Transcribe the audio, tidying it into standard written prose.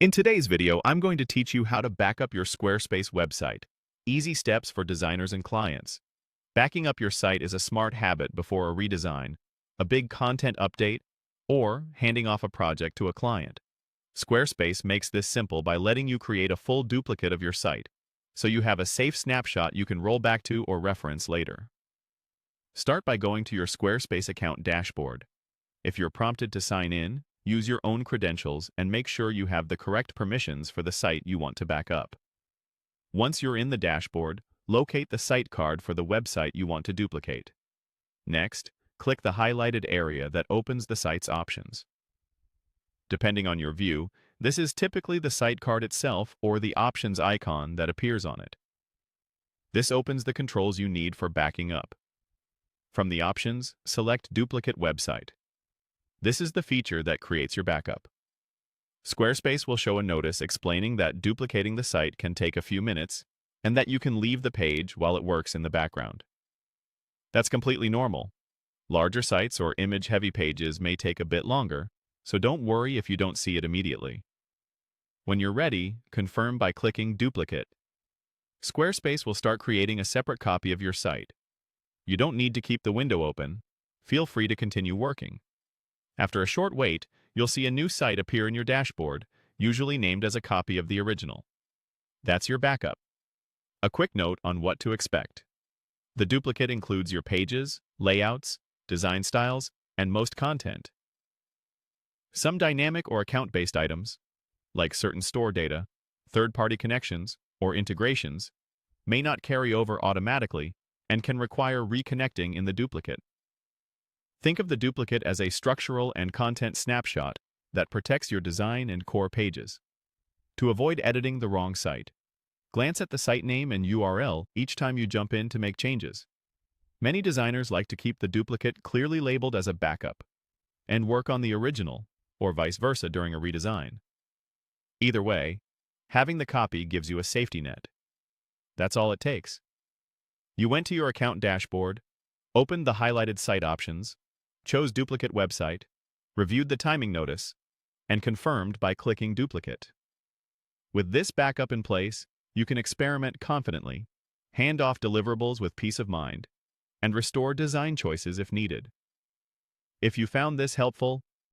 In today's video, I'm going to teach you how to back up your Squarespace website. Easy steps for designers and clients. Backing up your site is a smart habit before a redesign, a big content update, or handing off a project to a client. Squarespace makes this simple by letting you create a full duplicate of your site, so you have a safe snapshot you can roll back to or reference later. Start by going to your Squarespace account dashboard. If you're prompted to sign in, use your own credentials and make sure you have the correct permissions for the site you want to back up. Once you're in the dashboard, locate the site card for the website you want to duplicate. Next, click the highlighted area that opens the site's options. Depending on your view, this is typically the site card itself or the options icon that appears on it. This opens the controls you need for backing up. From the options, select Duplicate Website. This is the feature that creates your backup. Squarespace will show a notice explaining that duplicating the site can take a few minutes and that you can leave the page while it works in the background. That's completely normal. Larger sites or image-heavy pages may take a bit longer, so don't worry if you don't see it immediately. When you're ready, confirm by clicking Duplicate. Squarespace will start creating a separate copy of your site. You don't need to keep the window open. Feel free to continue working. After a short wait, you'll see a new site appear in your dashboard, usually named as a copy of the original. That's your backup. A quick note on what to expect. The duplicate includes your pages, layouts, design styles, and most content. Some dynamic or account-based items, like certain store data, third-party connections, or integrations, may not carry over automatically and can require reconnecting in the duplicate. Think of the duplicate as a structural and content snapshot that protects your design and core pages. To avoid editing the wrong site, glance at the site name and URL each time you jump in to make changes. Many designers like to keep the duplicate clearly labeled as a backup and work on the original, or vice versa during a redesign. Either way, having the copy gives you a safety net. That's all it takes. You went to your account dashboard, opened the highlighted site options, chose Duplicate Website, reviewed the timing notice, and confirmed by clicking Duplicate. With this backup in place, you can experiment confidently, hand off deliverables with peace of mind, and restore design choices if needed. If you found this helpful,